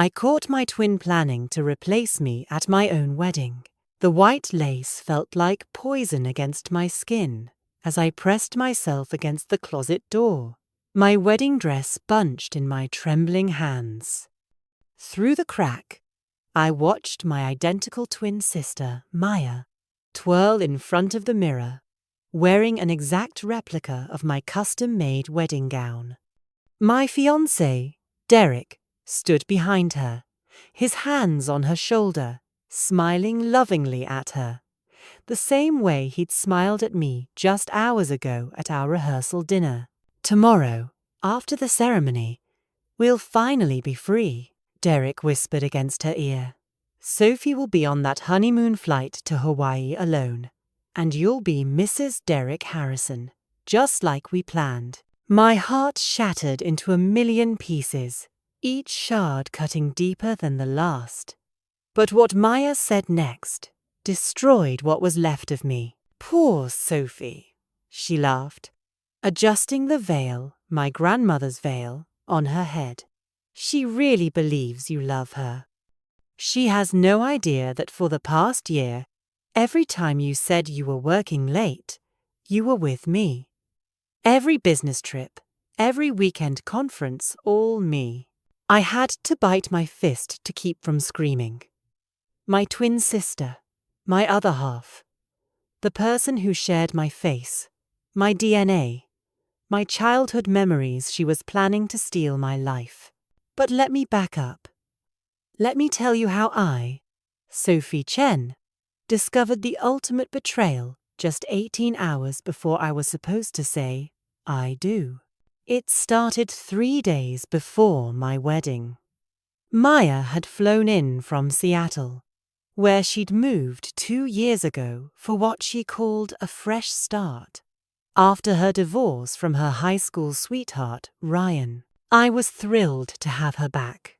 I caught my twin planning to replace me at my own wedding. The white lace felt like poison against my skin as I pressed myself against the closet door. My wedding dress bunched in my trembling hands. Through the crack, I watched my identical twin sister, Maya, twirl in front of the mirror, wearing an exact replica of my custom-made wedding gown. My fiancé, Derek, stood behind her, his hands on her shoulder, smiling lovingly at her, the same way he'd smiled at me just hours ago at our rehearsal dinner. "Tomorrow, after the ceremony, we'll finally be free," Derek whispered against her ear. "Sophie will be on that honeymoon flight to Hawaii alone, and you'll be Mrs. Derek Harrison, just like we planned." My heart shattered into a million pieces, each shard cutting deeper than the last. But what Maya said next destroyed what was left of me. "Poor Sophie," she laughed, adjusting the veil, my grandmother's veil, on her head. "She really believes you love her. She has no idea that for the past year, every time you said you were working late, you were with me. Every business trip, every weekend conference, all me." I had to bite my fist to keep from screaming. My twin sister, my other half, the person who shared my face, my DNA, my childhood memories, she was planning to steal my life. But let me back up. Let me tell you how I, Sophie Chen, discovered the ultimate betrayal just 18 hours before I was supposed to say, "I do." It started 3 days before my wedding. Maya had flown in from Seattle, where she'd moved 2 years ago for what she called a fresh start. After her divorce from her high school sweetheart, Ryan, I was thrilled to have her back.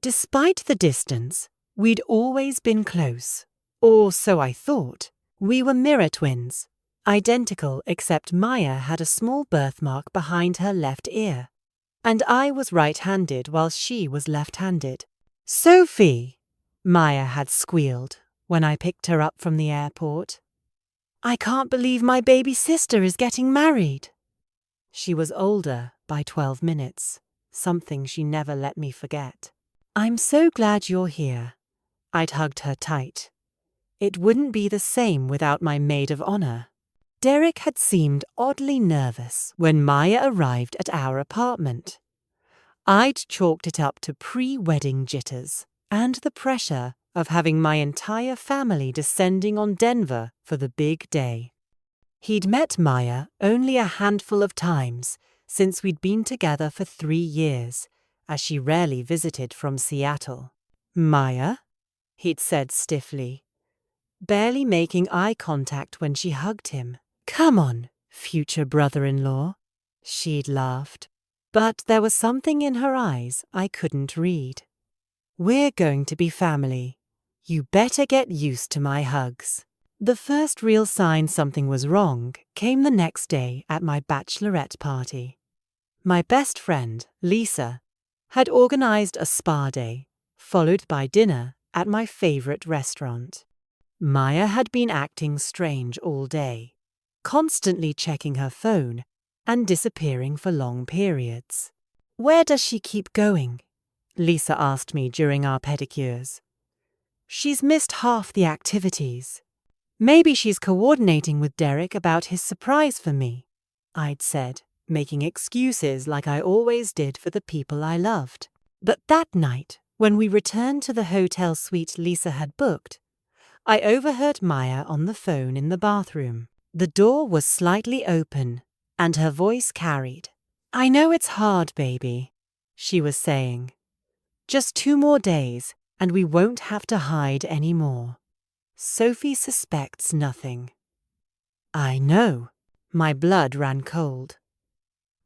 Despite the distance, we'd always been close, or so I thought. We were mirror twins, identical except Maya had a small birthmark behind her left ear, and I was right-handed while she was left-handed. "Sophie," Maya had squealed when I picked her up from the airport. "I can't believe my baby sister is getting married." She was older by 12 minutes, something she never let me forget. "I'm so glad you're here." I'd hugged her tight. It wouldn't be the same without my maid of honor. Derek had seemed oddly nervous when Maya arrived at our apartment. I'd chalked it up to pre-wedding jitters and the pressure of having my entire family descending on Denver for the big day. He'd met Maya only a handful of times since we'd been together for 3 years, as she rarely visited from Seattle. "Maya?" he'd said stiffly, barely making eye contact when she hugged him. "Come on, future brother-in-law," she'd laughed, but there was something in her eyes I couldn't read. "We're going to be family. You better get used to my hugs." The first real sign something was wrong came the next day at my bachelorette party. My best friend, Lisa, had organized a spa day, followed by dinner at my favorite restaurant. Maya had been acting strange all day, constantly checking her phone and disappearing for long periods. "Where does she keep going?" Lisa asked me during our pedicures. "She's missed half the activities." "Maybe she's coordinating with Derek about his surprise for me," I'd said, making excuses like I always did for the people I loved. But that night, when we returned to the hotel suite Lisa had booked, I overheard Maya on the phone in the bathroom. The door was slightly open, and her voice carried. "I know it's hard, baby," she was saying. "Just 2 more days, and we won't have to hide anymore. Sophie suspects nothing." I know. My blood ran cold.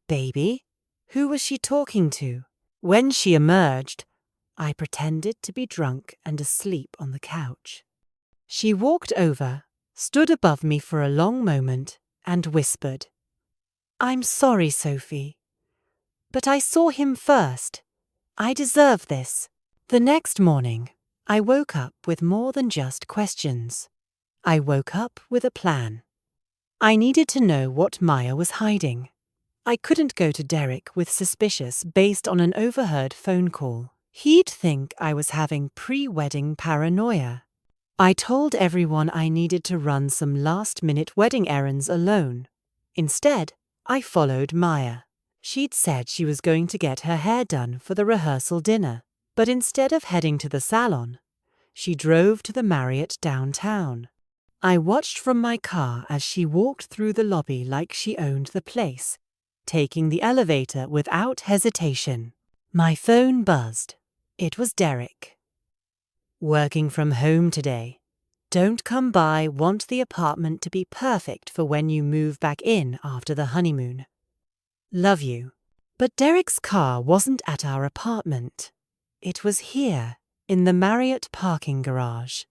"Baby? Who was she talking to?" When she emerged, I pretended to be drunk and asleep on the couch. She walked over, stood above me for a long moment, and whispered, "I'm sorry, Sophie, but I saw him first. I deserve this. The next morning, I woke up with more than just questions. I woke up with a plan. I needed to know what Maya was hiding. I couldn't go to Derek with suspicious based on an overheard phone call. He'd think I was having pre-wedding paranoia. I told everyone I needed to run some last-minute wedding errands alone. Instead, I followed Maya. She'd said she was going to get her hair done for the rehearsal dinner, but instead of heading to the salon, she drove to the Marriott downtown. I watched from my car as she walked through the lobby like she owned the place, taking the elevator without hesitation. My phone buzzed. It was Derek. Working from home today. Don't come by, want the apartment to be perfect for when you move back in after the honeymoon. Love you. But Derek's car wasn't at our apartment. It was here, in the Marriott parking garage.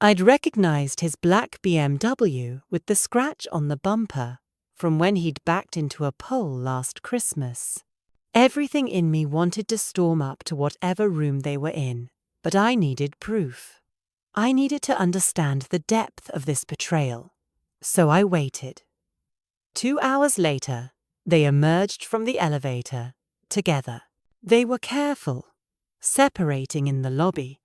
I'd recognized his black BMW with the scratch on the bumper from when he'd backed into a pole last Christmas. Everything in me wanted to storm up to whatever room they were in, but I needed proof. I needed to understand the depth of this betrayal, so I waited. 2 hours later, they emerged from the elevator, together. They were careful, separating in the lobby,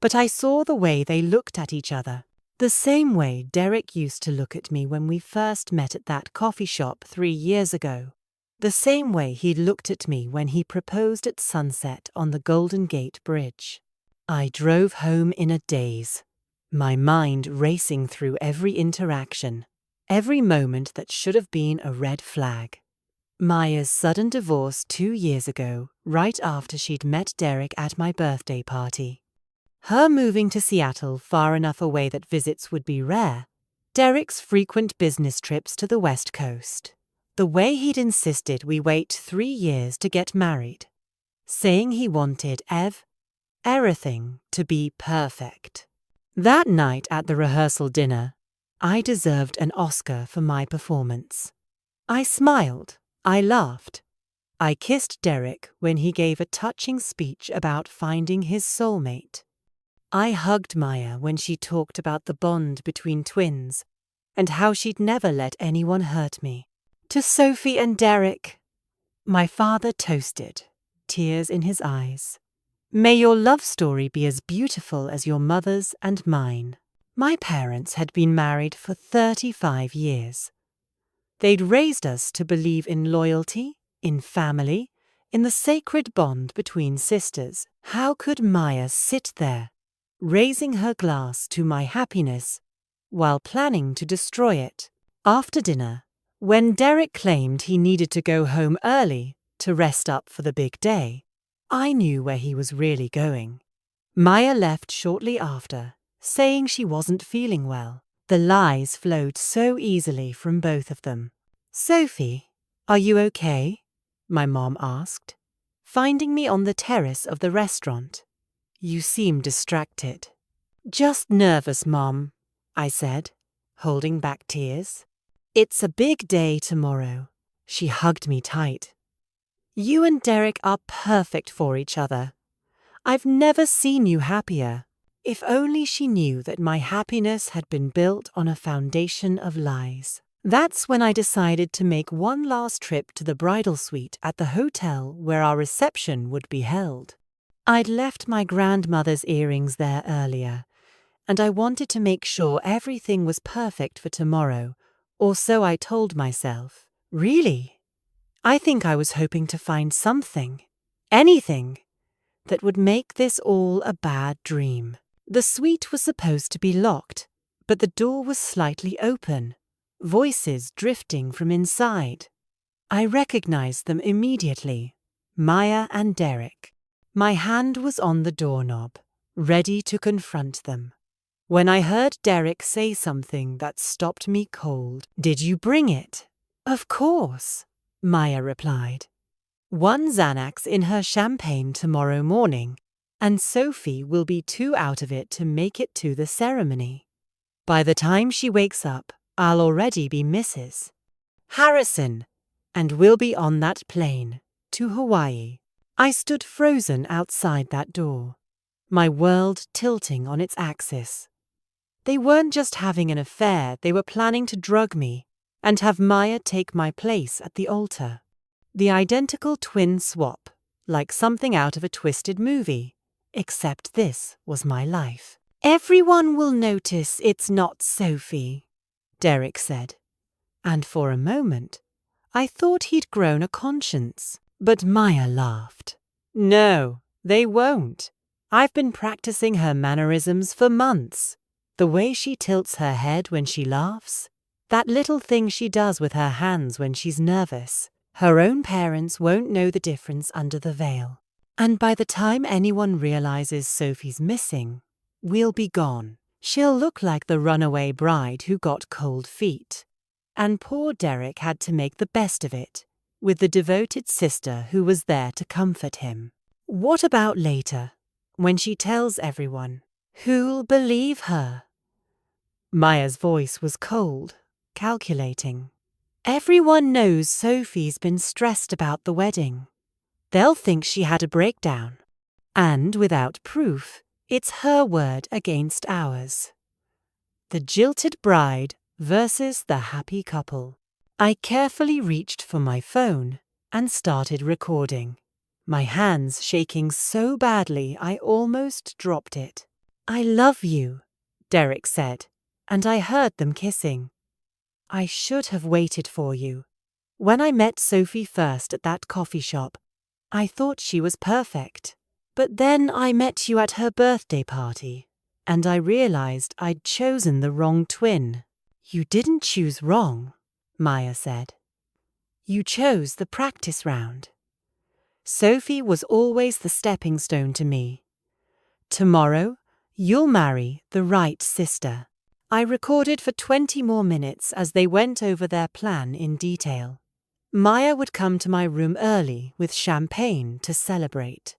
but I saw the way they looked at each other, the same way Derek used to look at me when we first met at that coffee shop 3 years ago, the same way he'd looked at me when he proposed at sunset on the Golden Gate Bridge. I drove home in a daze, my mind racing through every interaction, every moment that should have been a red flag. Maya's sudden divorce 2 years ago, right after she'd met Derek at my birthday party. Her moving to Seattle far enough away that visits would be rare. Derek's frequent business trips to the West Coast. The way he'd insisted we wait 3 years to get married. Saying he wanted everything to be perfect. That night at the rehearsal dinner, I deserved an Oscar for my performance. I smiled. I laughed. I kissed Derek when he gave a touching speech about finding his soulmate. I hugged Maya when she talked about the bond between twins and how she'd never let anyone hurt me. To Sophie and Derek, my father toasted, tears in his eyes. May your love story be as beautiful as your mother's and mine. My parents had been married for 35 years. They'd raised us to believe in loyalty, in family, in the sacred bond between sisters. How could Maya sit there, raising her glass to my happiness, while planning to destroy it? After dinner, when Derek claimed he needed to go home early to rest up for the big day, I knew where he was really going. Maya left shortly after, saying she wasn't feeling well. The lies flowed so easily from both of them. Sophie, are you okay? My mom asked, finding me on the terrace of the restaurant. You seem distracted. Just nervous, Mom, I said, holding back tears. It's a big day tomorrow. She hugged me tight. You and Derek are perfect for each other. I've never seen you happier. If only she knew that my happiness had been built on a foundation of lies. That's when I decided to make one last trip to the bridal suite at the hotel where our reception would be held. I'd left my grandmother's earrings there earlier, and I wanted to make sure everything was perfect for tomorrow, or so I told myself. Really? I think I was hoping to find something, anything, that would make this all a bad dream. The suite was supposed to be locked, but the door was slightly open, voices drifting from inside. I recognized them immediately, Maya and Derek. My hand was on the doorknob, ready to confront them, when I heard Derek say something that stopped me cold. Did you bring it? Of course, Maya replied. 1 Xanax in her champagne tomorrow morning, and Sophie will be 2 out of it to make it to the ceremony. By the time she wakes up, I'll already be Mrs. Harrison, and we'll be on that plane to Hawaii. I stood frozen outside that door, my world tilting on its axis. They weren't just having an affair, they were planning to drug me and have Maya take my place at the altar. The identical twin swap, like something out of a twisted movie, except this was my life. "Everyone will notice it's not Sophie," Derek said. And for a moment, I thought he'd grown a conscience. But Maya laughed. "No, they won't. I've been practicing her mannerisms for months. The way she tilts her head when she laughs, that little thing she does with her hands when she's nervous. Her own parents won't know the difference under the veil. And by the time anyone realizes Sophie's missing, we'll be gone. She'll look like the runaway bride who got cold feet." And poor Derek had to make the best of it, with the devoted sister who was there to comfort him. "What about later, when she tells everyone? Who'll believe her?" Maya's voice was cold, calculating. "Everyone knows Sophie's been stressed about the wedding. They'll think she had a breakdown. And without proof, it's her word against ours. The jilted bride versus the happy couple." I carefully reached for my phone and started recording, my hands shaking so badly I almost dropped it. "I love you," Derek said, and I heard them kissing. "I should have waited for you. When I met Sophie first at that coffee shop, I thought she was perfect. But then I met you at her birthday party, and I realized I'd chosen the wrong twin." "You didn't choose wrong," Maya said. "You chose the practice round. Sophie was always the stepping stone to me. Tomorrow, you'll marry the right sister." I recorded for 20 more minutes as they went over their plan in detail. Maya would come to my room early with champagne to celebrate.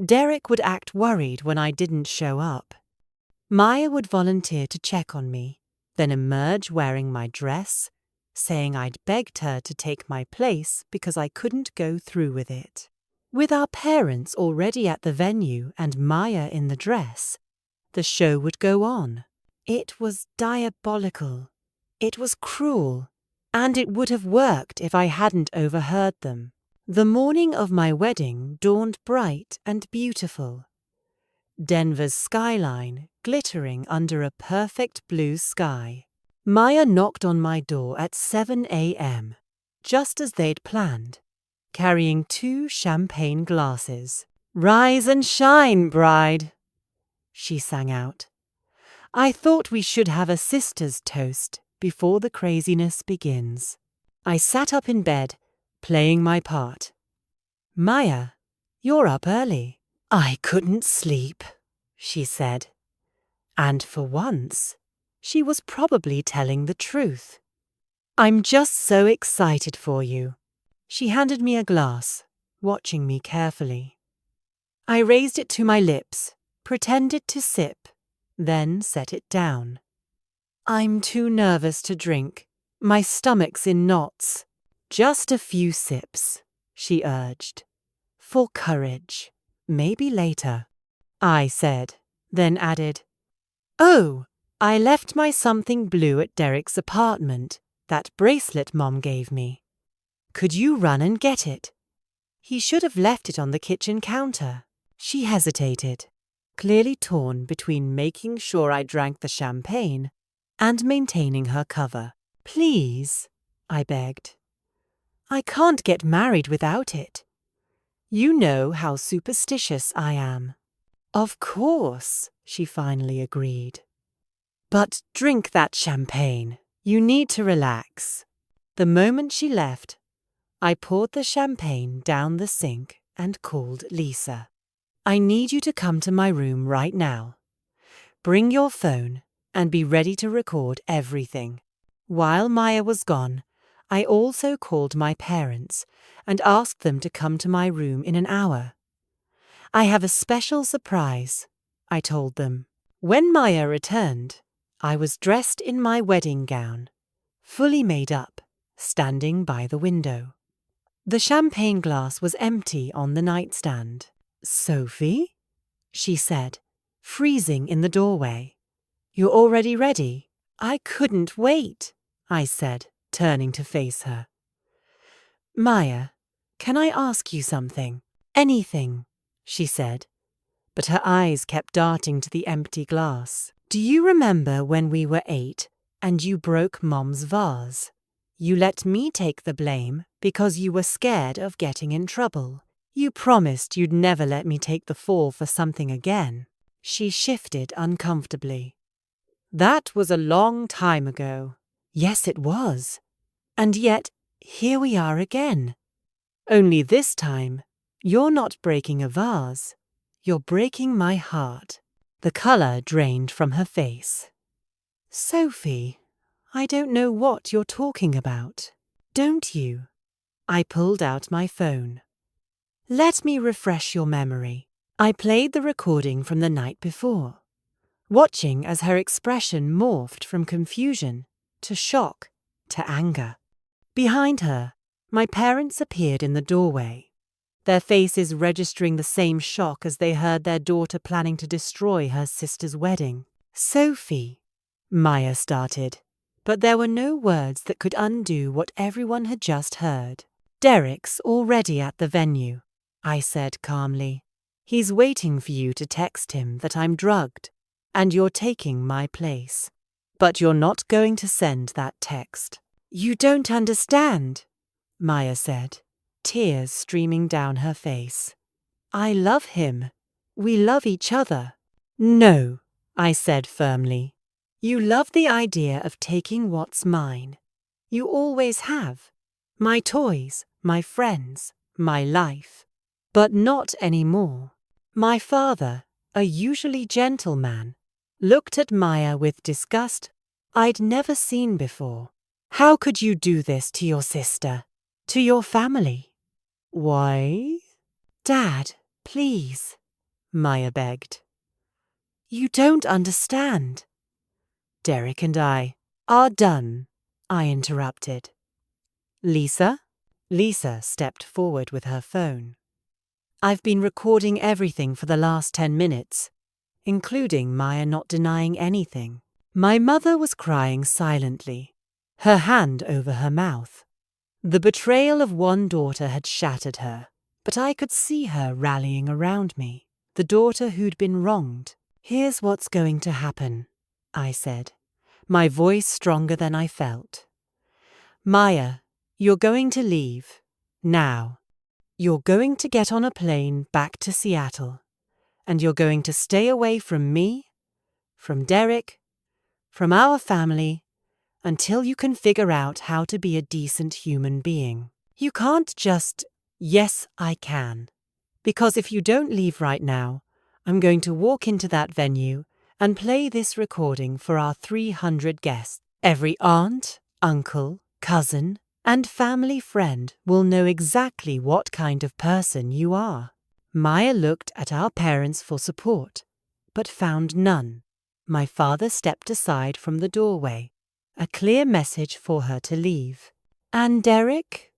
Derek would act worried when I didn't show up. Maya would volunteer to check on me, then emerge wearing my dress, saying I'd begged her to take my place because I couldn't go through with it. With our parents already at the venue and Maya in the dress, the show would go on. It was diabolical. It was cruel. And it would have worked if I hadn't overheard them. The morning of my wedding dawned bright and beautiful. Denver's skyline glittering under a perfect blue sky. Maya knocked on my door at 7 a.m., just as they'd planned, carrying 2 champagne glasses. "Rise and shine, bride," she sang out. "I thought we should have a sister's toast before the craziness begins." I sat up in bed, playing my part. "Maya, you're up early." "I couldn't sleep," she said. And for once, she was probably telling the truth. "I'm just so excited for you." She handed me a glass, watching me carefully. I raised it to my lips, pretended to sip, then set it down. "I'm too nervous to drink. My stomach's in knots." "Just a few sips," she urged. "For courage. Maybe later," I said, then added, "Oh, I left my something blue at Derek's apartment, that bracelet Mom gave me. Could you run and get it?" "He should have left it on the kitchen counter." She hesitated, clearly torn between making sure I drank the champagne and maintaining her cover. "Please," I begged. "I can't get married without it. You know how superstitious I am." "Of course," she finally agreed. "But drink that champagne. You need to relax." The moment she left, I poured the champagne down the sink and called Lisa. "I need you to come to my room right now. Bring your phone and be ready to record everything." While Maya was gone, I also called my parents and asked them to come to my room in an hour. "I have a special surprise," I told them. When Maya returned, I was dressed in my wedding gown, fully made up, standing by the window. The champagne glass was empty on the nightstand. "Sophie?" she said, freezing in the doorway. "You're already ready?" "I couldn't wait," I said, turning to face her. "Maya, can I ask you something?" "Anything," she said, but her eyes kept darting to the empty glass. "Do you remember when we were 8 and you broke Mom's vase? You let me take the blame because you were scared of getting in trouble. You promised you'd never let me take the fall for something again." She shifted uncomfortably. "That was a long time ago." "Yes, it was. And yet, here we are again. Only this time, you're not breaking a vase. You're breaking my heart." The color drained from her face. "Sophie, I don't know what you're talking about. Don't you?" I pulled out my phone. "Let me refresh your memory." I played the recording from the night before, watching as her expression morphed from confusion to shock to anger. Behind her, my parents appeared in the doorway, their faces registering the same shock as they heard their daughter planning to destroy her sister's wedding. "Sophie," Maya started, but there were no words that could undo what everyone had just heard. "Derek's already at the venue," I said calmly. "He's waiting for you to text him that I'm drugged and you're taking my place. But you're not going to send that text." "You don't understand," Maya said, tears streaming down her face. "I love him. We love each other." "No," I said firmly. "You love the idea of taking what's mine. You always have. My toys, my friends, my life. But not anymore." My father, a usually gentle man, looked at Maya with disgust I'd never seen before. "How could you do this to your sister? To your family?" "Why?" "Dad, please," Maya begged. "You don't understand." "Derek and I are done," I interrupted. "Lisa?" Lisa stepped forward with her phone. "I've been recording everything for the last 10 minutes, including Maya not denying anything." My mother was crying silently, her hand over her mouth. The betrayal of one daughter had shattered her, but I could see her rallying around me, the daughter who'd been wronged. "Here's what's going to happen," I said, my voice stronger than I felt. "Maya, you're going to leave. Now. You're going to get on a plane back to Seattle, and you're going to stay away from me, from Derek, from our family, until you can figure out how to be a decent human being. You can't just—" "Yes, I can. Because if you don't leave right now, I'm going to walk into that venue and play this recording for our 300 guests. Every aunt, uncle, cousin, and family friend will know exactly what kind of person you are." Maya looked at our parents for support, but found none. My father stepped aside from the doorway, a clear message for her to leave. "And Derek?"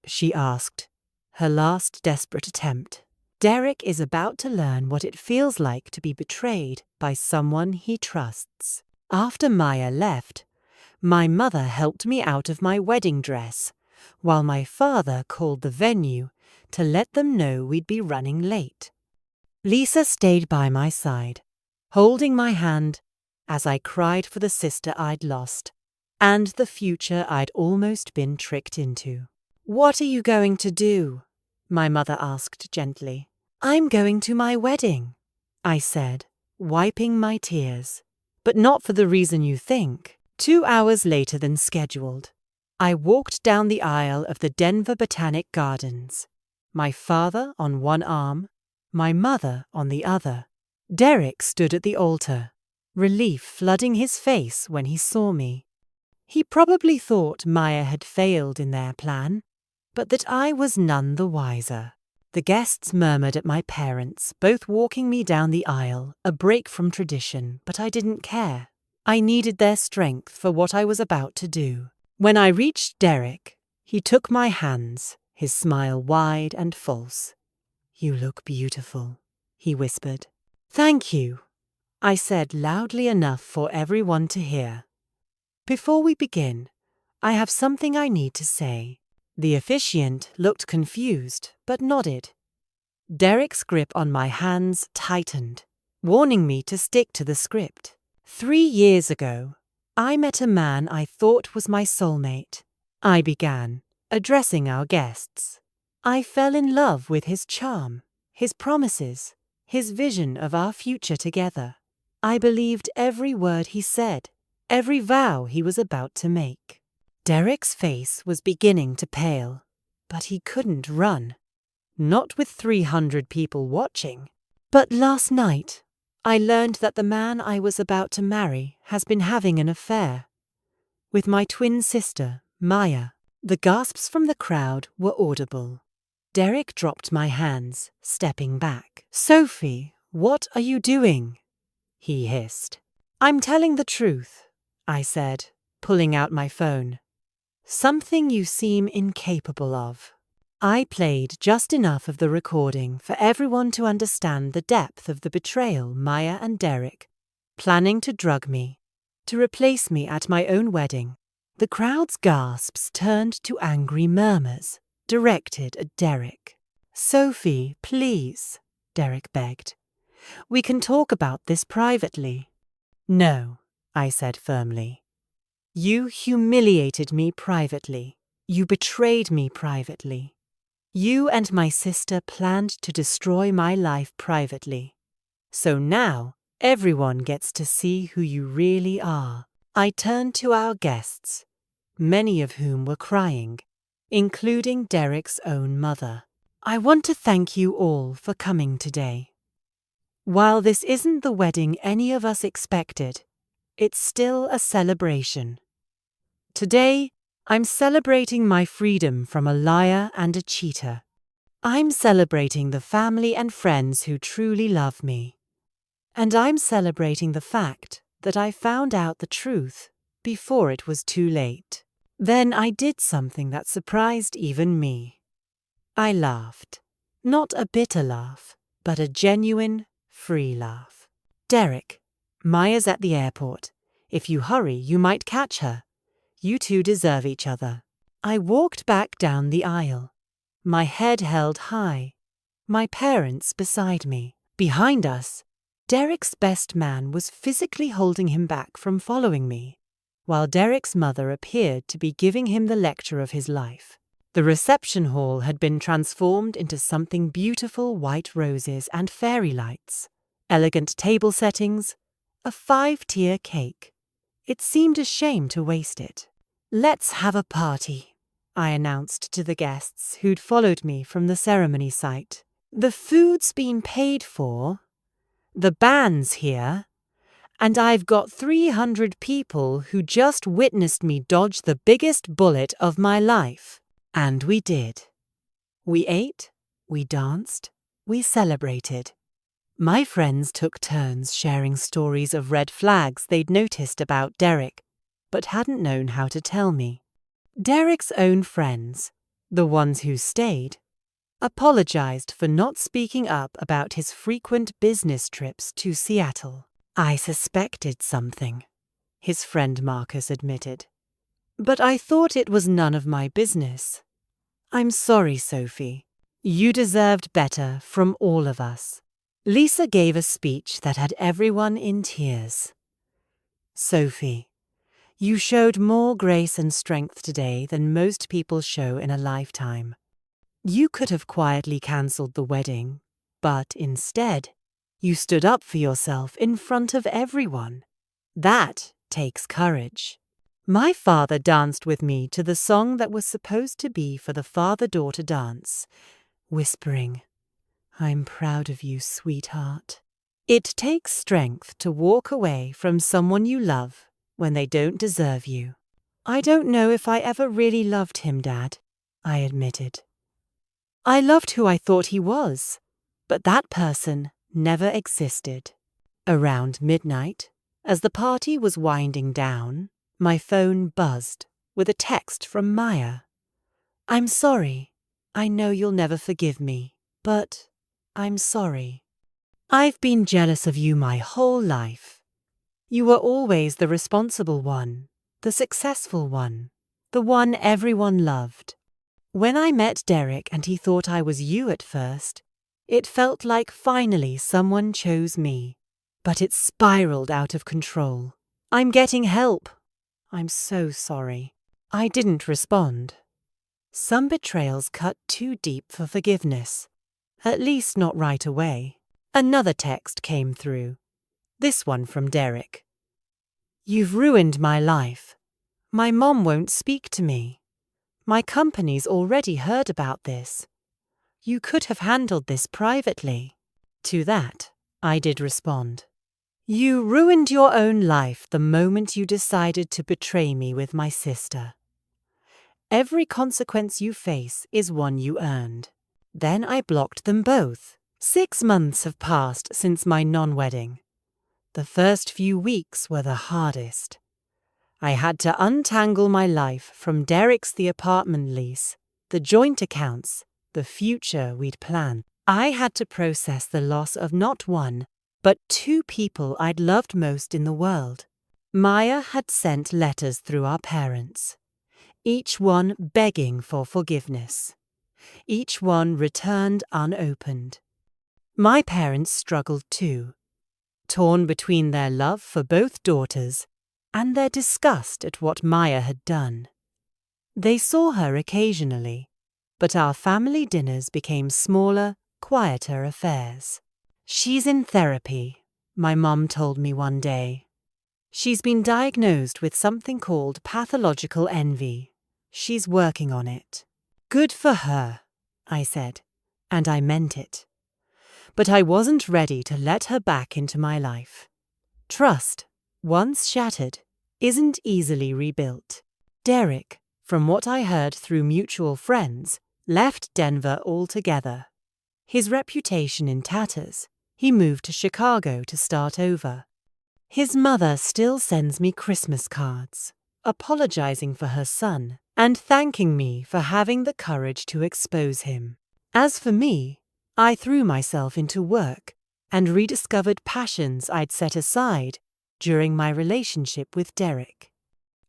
she asked, her last desperate attempt. "Derek is about to learn what it feels like to be betrayed by someone he trusts." After Maya left, my mother helped me out of my wedding dress, while my father called the venue to let them know we'd be running late. Lisa stayed by my side, holding my hand as I cried for the sister I'd lost and the future I'd almost been tricked into. "What are you going to do?" my mother asked gently. "I'm going to my wedding," I said, wiping my tears. "But not for the reason you think." 2 hours later than scheduled, I walked down the aisle of the Denver Botanic Gardens, my father on one arm, my mother on the other. Derek stood at the altar, relief flooding his face when he saw me. He probably thought Maya had failed in their plan, but that I was none the wiser. The guests murmured at my parents, both walking me down the aisle, a break from tradition, but I didn't care. I needed their strength for what I was about to do. When I reached Derek, he took my hands, his smile wide and false. "You look beautiful," he whispered. "Thank you," I said loudly enough for everyone to hear. "Before we begin, I have something I need to say." The officiant looked confused, but nodded. Derek's grip on my hands tightened, warning me to stick to the script. 3 years ago, I met a man I thought was my soulmate. I began, addressing our guests. I fell in love with his charm, his promises, his vision of our future together. I believed every word he said, every vow he was about to make. Derek's face was beginning to pale, but he couldn't run. Not with 300 people watching. But last night, I learned that the man I was about to marry has been having an affair with my twin sister, Maya. The gasps from the crowd were audible. Derek dropped my hands, stepping back. "Sophie, what are you doing?" he hissed. "I'm telling the truth," I said, pulling out my phone. "Something you seem incapable of." I played just enough of the recording for everyone to understand the depth of the betrayal Maya and Derek, planning to drug me, to replace me at my own wedding. The crowd's gasps turned to angry murmurs, directed at Derek. "Sophie, please," Derek begged. "We can talk about this privately." "No," I said firmly. "You humiliated me privately. You betrayed me privately. You and my sister planned to destroy my life privately. So now everyone gets to see who you really are." I turned to our guests, many of whom were crying, including Derek's own mother. "I want to thank you all for coming today. While this isn't the wedding any of us expected, it's still a celebration. Today, I'm celebrating my freedom from a liar and a cheater. I'm celebrating the family and friends who truly love me. And I'm celebrating the fact that I found out the truth before it was too late. Then I did something that surprised even me. I laughed. Not a bitter laugh, but a genuine, free laugh. "Derek, Maya's at the airport. If you hurry, you might catch her. You two deserve each other." I walked back down the aisle, my head held high, my parents beside me. Behind us, Derek's best man was physically holding him back from following me, while Derek's mother appeared to be giving him the lecture of his life. The reception hall had been transformed into something beautiful: white roses and fairy lights, elegant table settings, a 5-tier cake. It seemed a shame to waste it. "Let's have a party," I announced to the guests who'd followed me from the ceremony site. "The food's been paid for, the band's here, and I've got 300 people who just witnessed me dodge the biggest bullet of my life." And we did. We ate, we danced, we celebrated. My friends took turns sharing stories of red flags they'd noticed about Derek, but hadn't known how to tell me. Derek's own friends, the ones who stayed, apologized for not speaking up about his frequent business trips to Seattle. "I suspected something," his friend Marcus admitted, "but I thought it was none of my business. I'm sorry, Sophie. You deserved better from all of us." Lisa gave a speech that had everyone in tears. "Sophie, you showed more grace and strength today than most people show in a lifetime. You could have quietly cancelled the wedding, but instead, you stood up for yourself in front of everyone. That takes courage." My father danced with me to the song that was supposed to be for the father-daughter dance, whispering, "I'm proud of you, sweetheart." It takes strength to walk away from someone you love when they don't deserve you. "I don't know if I ever really loved him, Dad," I admitted. "I loved who I thought he was, but that person never existed." Around midnight, as the party was winding down, my phone buzzed with a text from Maya. "I'm sorry. I know you'll never forgive me, but I'm sorry. I've been jealous of you my whole life. You were always the responsible one, the successful one, the one everyone loved. When I met Derek and he thought I was you at first, it felt like finally someone chose me. But it spiraled out of control. I'm getting help. I'm so sorry. I didn't respond. Some betrayals cut too deep for forgiveness. At least not right away. Another text came through. This one from Derek. You've ruined my life. My mom won't speak to me. My company's already heard about this. You could have handled this privately. To that, I did respond. You ruined your own life the moment you decided to betray me with my sister. Every consequence you face is one you earned. Then I blocked them both. 6 months have passed since my non-wedding. The first few weeks were the hardest. I had to untangle my life from Derek's the apartment lease, the joint accounts, the future we'd planned. I had to process the loss of not one, but 2 people I'd loved most in the world. Maya had sent letters through our parents, each one begging for forgiveness, each one returned unopened. My parents struggled too, torn between their love for both daughters and their disgust at what Maya had done. They saw her occasionally, but our family dinners became smaller, quieter affairs. She's in therapy, my mum told me one day. She's been diagnosed with something called pathological envy. She's working on it. Good for her, I said, and I meant it. But I wasn't ready to let her back into my life. Trust, once shattered, isn't easily rebuilt. Derek, from what I heard through mutual friends, left Denver altogether. His reputation in tatters, he moved to Chicago to start over. His mother still sends me Christmas cards, apologizing for her son and thanking me for having the courage to expose him. As for me, I threw myself into work and rediscovered passions I'd set aside during my relationship with Derek.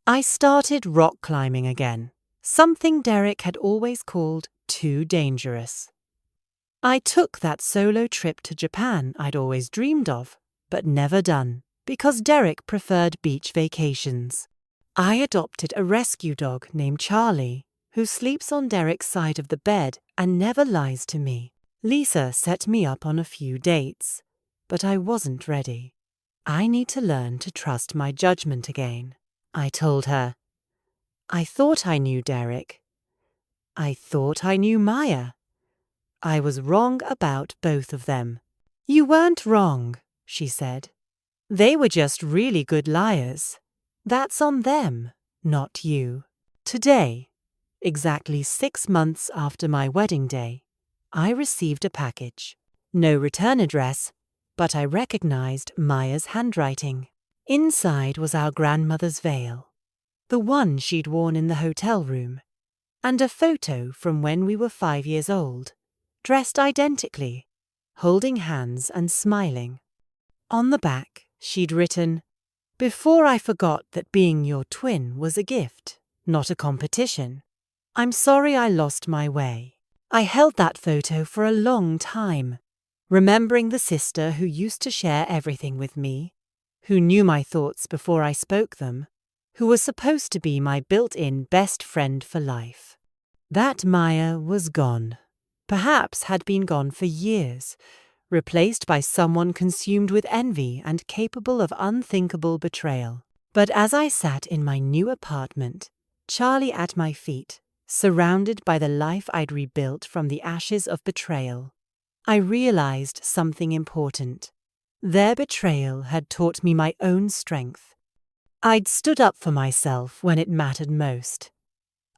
I started rock climbing again, something Derek had always called too dangerous. I took that solo trip to Japan I'd always dreamed of, but never done, because Derek preferred beach vacations. I adopted a rescue dog named Charlie, who sleeps on Derek's side of the bed and never lies to me. Lisa set me up on a few dates, but I wasn't ready. I need to learn to trust my judgment again, I told her. I thought I knew Derek. I thought I knew Maya. I was wrong about both of them. You weren't wrong, she said. They were just really good liars. That's on them, not you. Today, exactly 6 months after my wedding day, I received a package. No return address, but I recognized Maya's handwriting. Inside was our grandmother's veil, the one she'd worn in the hotel room, and a photo from when we were 5 years old, dressed identically, holding hands and smiling. On the back, she'd written, "Before I forgot that being your twin was a gift, not a competition. I'm sorry I lost my way." I held that photo for a long time, remembering the sister who used to share everything with me, who knew my thoughts before I spoke them, who was supposed to be my built-in best friend for life. That Maya was gone. Perhaps had been gone for years, replaced by someone consumed with envy and capable of unthinkable betrayal. But as I sat in my new apartment, Charlie at my feet, surrounded by the life I'd rebuilt from the ashes of betrayal, I realized something important. Their betrayal had taught me my own strength. I'd stood up for myself when it mattered most.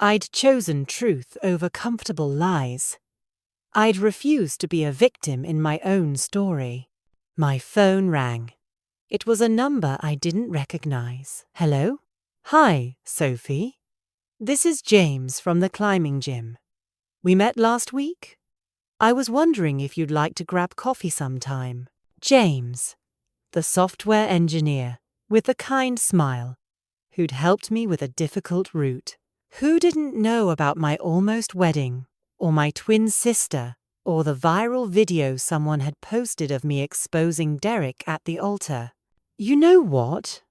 I'd chosen truth over comfortable lies. I'd refused to be a victim in my own story. My phone rang. It was a number I didn't recognize. Hello? Hi, Sophie. This is James from the climbing gym. We met last week? I was wondering if you'd like to grab coffee sometime. James, the software engineer, with a kind smile, who'd helped me with a difficult route. Who didn't know about my almost wedding, or my twin sister, or the viral video someone had posted of me exposing Derek at the altar? You know what?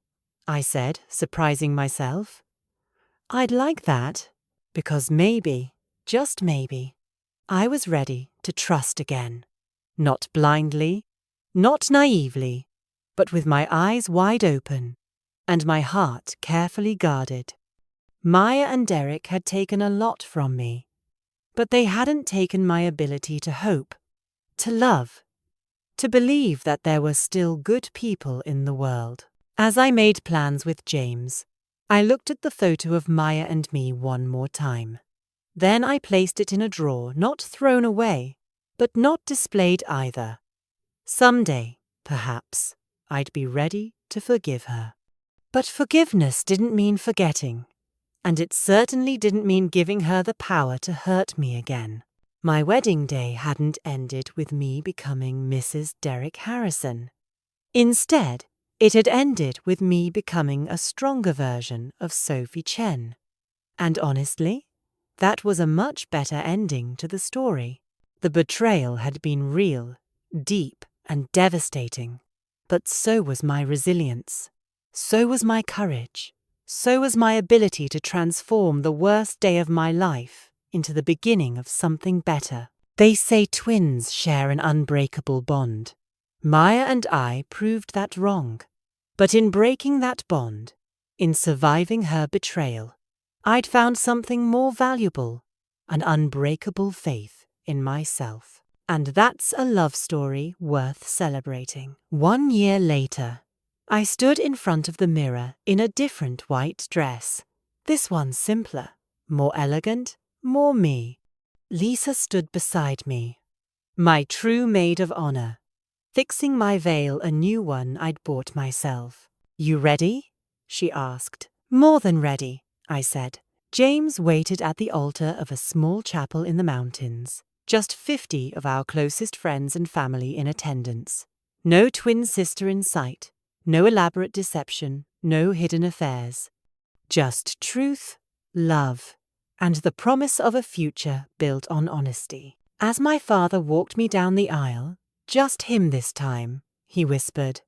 I said, surprising myself. I'd like that, because maybe, just maybe, I was ready to trust again. Not blindly, not naively, but with my eyes wide open and my heart carefully guarded. Maya and Derek had taken a lot from me, but they hadn't taken my ability to hope, to love, to believe that there were still good people in the world. As I made plans with James, I looked at the photo of Maya and me one more time. Then I placed it in a drawer, not thrown away, but not displayed either. Someday, perhaps, I'd be ready to forgive her. But forgiveness didn't mean forgetting, and it certainly didn't mean giving her the power to hurt me again. My wedding day hadn't ended with me becoming Mrs. Derek Harrison. Instead, it had ended with me becoming a stronger version of Sophie Chen. And honestly, that was a much better ending to the story. The betrayal had been real, deep, and devastating. But so was my resilience. So was my courage. So was my ability to transform the worst day of my life into the beginning of something better. They say twins share an unbreakable bond. Maya and I proved that wrong. But in breaking that bond, in surviving her betrayal, I'd found something more valuable, an unbreakable faith in myself. And that's a love story worth celebrating. 1 year later, I stood in front of the mirror in a different white dress. This one simpler, more elegant, more me. Lisa stood beside me, my true maid of honor, fixing my veil, a new one I'd bought myself. You ready? She asked. More than ready, I said. James waited at the altar of a small chapel in the mountains. Just 50 of our closest friends and family in attendance. No twin sister in sight, no elaborate deception, no hidden affairs. Just truth, love, and the promise of a future built on honesty. As my father walked me down the aisle, just him this time, he whispered,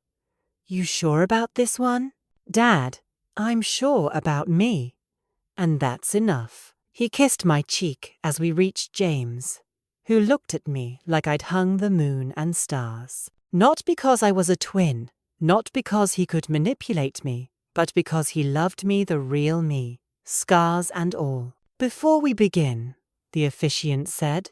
You sure about this one? Dad, I'm sure about me. And that's enough. He kissed my cheek as we reached James, who looked at me like I'd hung the moon and stars. Not because I was a twin, not because he could manipulate me, but because he loved me the real me, scars and all. Before we begin, the officiant said,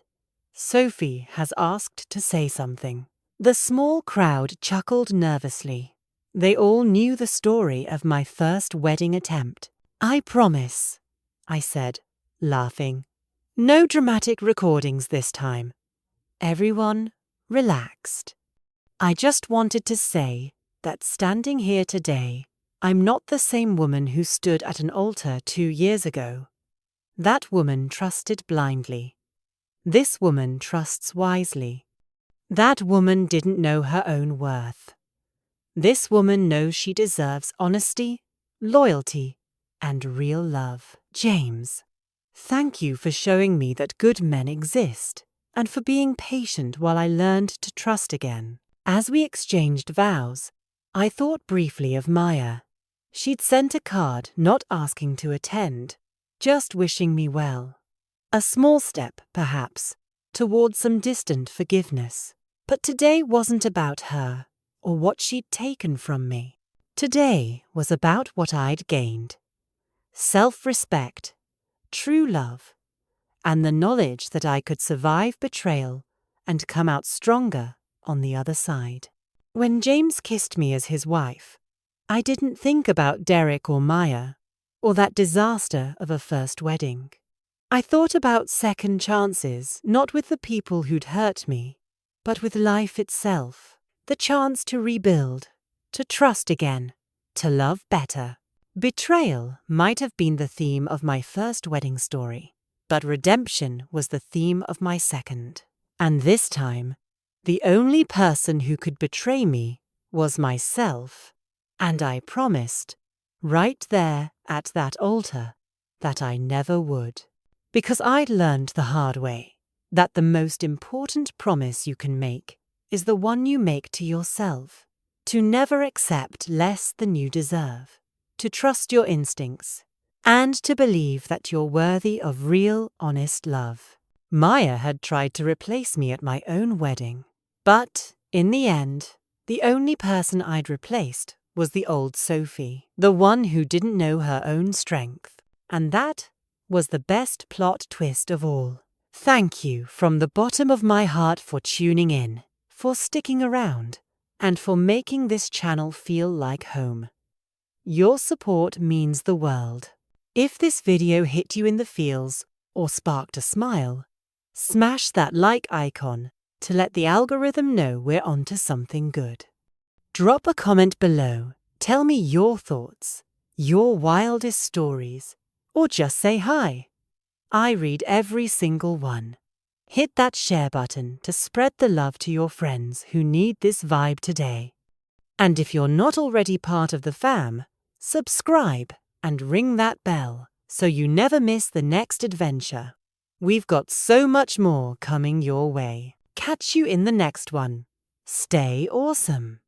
Sophie has asked to say something. The small crowd chuckled nervously. They all knew the story of my first wedding attempt. I promise, I said, laughing. No dramatic recordings this time. Everyone relaxed. I just wanted to say that standing here today, I'm not the same woman who stood at an altar 2 years ago. That woman trusted blindly. This woman trusts wisely. That woman didn't know her own worth. This woman knows she deserves honesty, loyalty, and real love. James, thank you for showing me that good men exist, and for being patient while I learned to trust again. As we exchanged vows, I thought briefly of Maya. She'd sent a card not asking to attend, just wishing me well. A small step, perhaps, towards some distant forgiveness. But today wasn't about her, or what she'd taken from me. Today was about what I'd gained. Self-respect, true love, and the knowledge that I could survive betrayal and come out stronger on the other side. When James kissed me as his wife, I didn't think about Derek or Maya, or that disaster of a first wedding. I thought about second chances, not with the people who'd hurt me, but with life itself. The chance to rebuild, to trust again, to love better. Betrayal might have been the theme of my first wedding story, But redemption was the theme of my second. And this time, the only person who could betray me was myself. And I promised, right there at that altar, that I never would. Because I'd learned the hard way that the most important promise you can make is the one you make to yourself. To never accept less than you deserve. To trust your instincts. And to believe that you're worthy of real, honest love. Maya had tried to replace me at my own wedding. But, in the end, the only person I'd replaced was the old Sophie, the one who didn't know her own strength. And that was the best plot twist of all. Thank you from the bottom of my heart for tuning in, for sticking around, and for making this channel feel like home. Your support means the world. If this video hit you in the feels or sparked a smile, smash that like icon to let the algorithm know we're onto something good. Drop a comment below, tell me your thoughts, your wildest stories, or just say hi. I read every single one. Hit that share button to spread the love to your friends who need this vibe today. And if you're not already part of the fam, subscribe and ring that bell so you never miss the next adventure. We've got so much more coming your way. Catch you in the next one. Stay awesome.